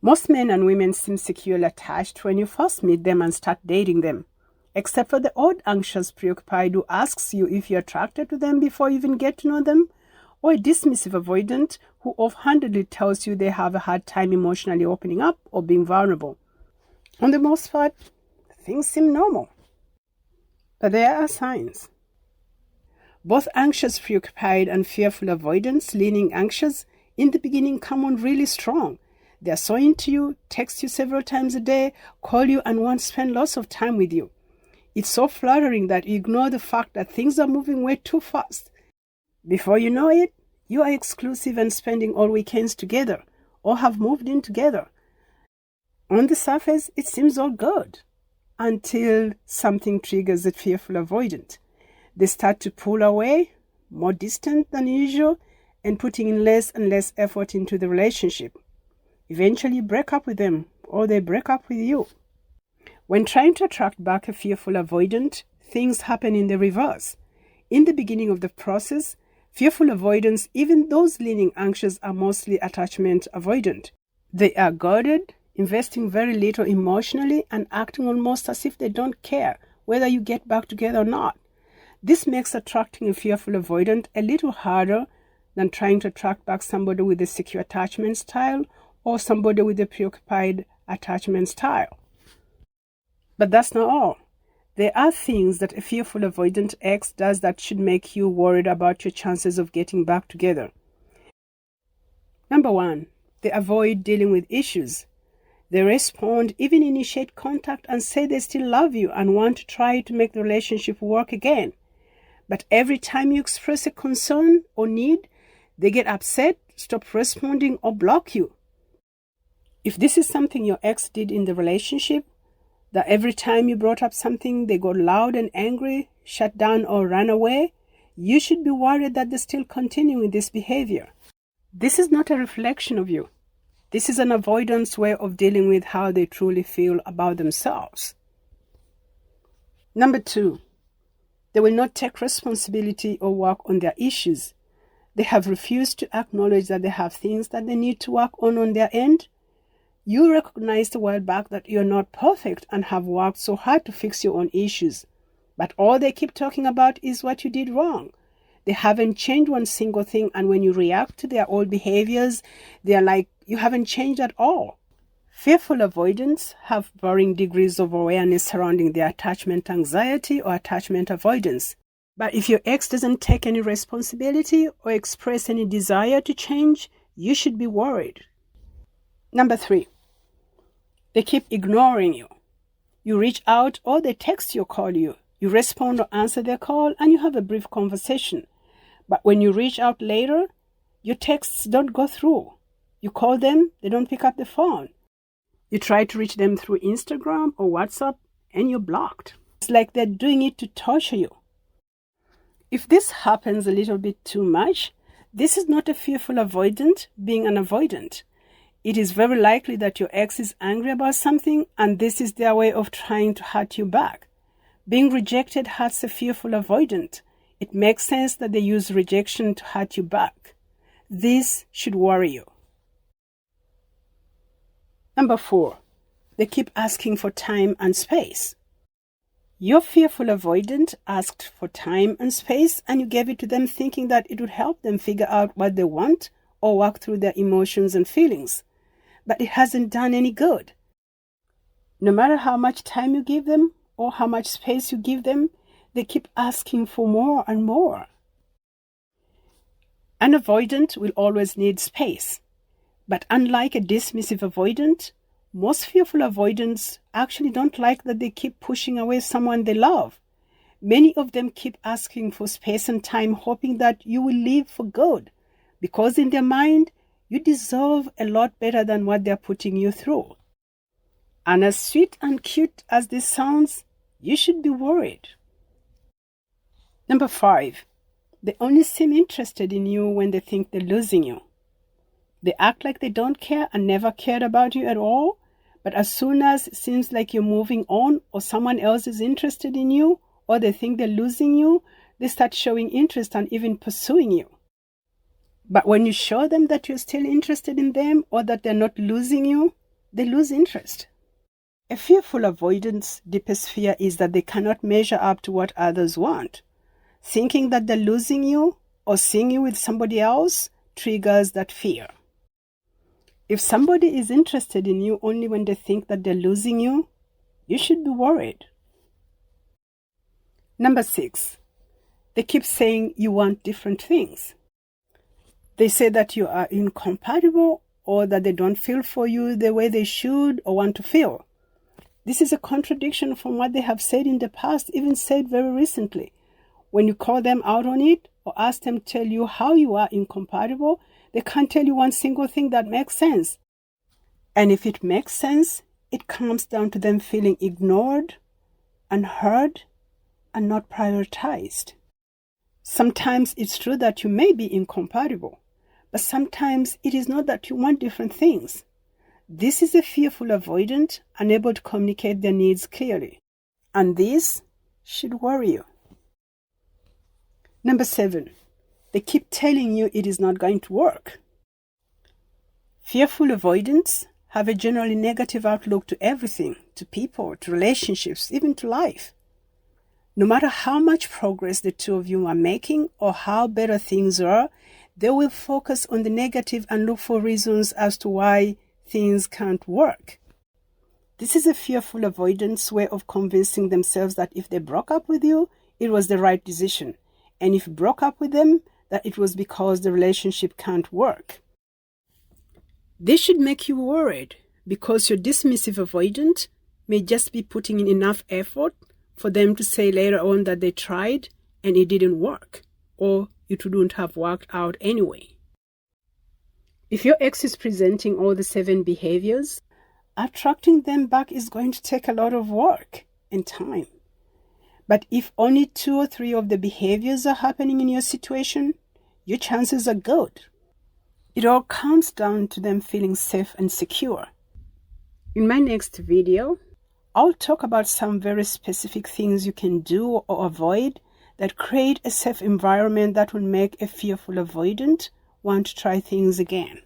Most men and women seem securely attached when you first meet them and start dating them, except for the odd anxious preoccupied who asks you if you're attracted to them before you even get to know them, or a dismissive avoidant who offhandedly tells you they have a hard time emotionally opening up or being vulnerable. On the most part, things seem normal. But there are signs. Both anxious preoccupied and fearful avoidants, leaning anxious, in the beginning come on really strong. They are so into you, text you several times a day, call you and want to spend lots of time with you. It's so flattering that you ignore the fact that things are moving way too fast. Before you know it, you are exclusive and spending all weekends together, or have moved in together. On the surface, it seems all good, until something triggers a fearful avoidant. They start to pull away, more distant than usual, and putting in less and less effort into the relationship. Eventually, you break up with them, or they break up with you. When trying to attract back a fearful avoidant, things happen in the reverse. In the beginning of the process, fearful avoidants, even those leaning anxious, are mostly attachment avoidant. They are guarded, investing very little emotionally, and acting almost as if they don't care whether you get back together or not. This makes attracting a fearful avoidant a little harder than trying to attract back somebody with a secure attachment style or somebody with a preoccupied attachment style. But that's not all. There are things that a fearful avoidant ex does that should make you worried about your chances of getting back together. Number 1, they avoid dealing with issues. They respond, even initiate contact and say they still love you and want to try to make the relationship work again. But every time you express a concern or need, they get upset, stop responding, or block you. If this is something your ex did in the relationship, that every time you brought up something they got loud and angry, shut down, or ran away, you should be worried that they're still continuing this behavior. This is not a reflection of you. This is an avoidance way of dealing with how they truly feel about themselves. Number 2, they will not take responsibility or work on their issues. They have refused to acknowledge that they have things that they need to work on their end. You recognized a while back that you're not perfect and have worked so hard to fix your own issues. But all they keep talking about is what you did wrong. They haven't changed one single thing, and when you react to their old behaviors, they're like, you haven't changed at all. Fearful avoidants have varying degrees of awareness surrounding their attachment anxiety or attachment avoidance. But if your ex doesn't take any responsibility or express any desire to change, you should be worried. Number 3, they keep ignoring you. You reach out or they text you or call you. You respond or answer their call and you have a brief conversation. But when you reach out later, your texts don't go through. You call them, they don't pick up the phone. You try to reach them through Instagram or WhatsApp and you're blocked. It's like they're doing it to torture you. If this happens a little bit too much, this is not a fearful avoidant being an avoidant. It is very likely that your ex is angry about something and this is their way of trying to hurt you back. Being rejected hurts a fearful avoidant. It makes sense that they use rejection to hurt you back. This should worry you. Number 4, they keep asking for time and space. Your fearful avoidant asked for time and space and you gave it to them thinking that it would help them figure out what they want or work through their emotions and feelings. But it hasn't done any good. No matter how much time you give them or how much space you give them, they keep asking for more and more. An avoidant will always need space. But unlike a dismissive avoidant, most fearful avoidants actually don't like that they keep pushing away someone they love. Many of them keep asking for space and time, hoping that you will leave for good, because in their mind, you deserve a lot better than what they're putting you through. And as sweet and cute as this sounds, you should be worried. Number 5, they only seem interested in you when they think they're losing you. They act like they don't care and never cared about you at all, but as soon as it seems like you're moving on or someone else is interested in you or they think they're losing you, they start showing interest and even pursuing you. But when you show them that you're still interested in them or that they're not losing you, they lose interest. A fearful avoidant's deepest fear is that they cannot measure up to what others want. Thinking that they're losing you or seeing you with somebody else triggers that fear. If somebody is interested in you only when they think that they're losing you, you should be worried. Number 6, they keep saying you want different things. They say that you are incompatible or that they don't feel for you the way they should or want to feel. This is a contradiction from what they have said in the past, even said very recently. When you call them out on it or ask them to tell you how you are incompatible, they can't tell you one single thing that makes sense. And if it makes sense, it comes down to them feeling ignored, unheard, and not prioritized. Sometimes it's true that you may be incompatible, but sometimes it is not that you want different things. This is a fearful avoidant, unable to communicate their needs clearly. And this should worry you. Number 7, they keep telling you it is not going to work. Fearful avoidants have a generally negative outlook to everything, to people, to relationships, even to life. No matter how much progress the two of you are making or how better things are, they will focus on the negative and look for reasons as to why things can't work. This is a fearful avoidance way of convincing themselves that if they broke up with you, it was the right decision. And if you broke up with them, that it was because the relationship can't work. This should make you worried because your dismissive avoidant may just be putting in enough effort for them to say later on that they tried and it didn't work, or it wouldn't have worked out anyway. If your ex is presenting all the 7 behaviors, attracting them back is going to take a lot of work and time. But if only 2 or 3 of the behaviors are happening in your situation, your chances are good. It all comes down to them feeling safe and secure. In my next video, I'll talk about some very specific things you can do or avoid that create a safe environment that will make a fearful avoidant want to try things again.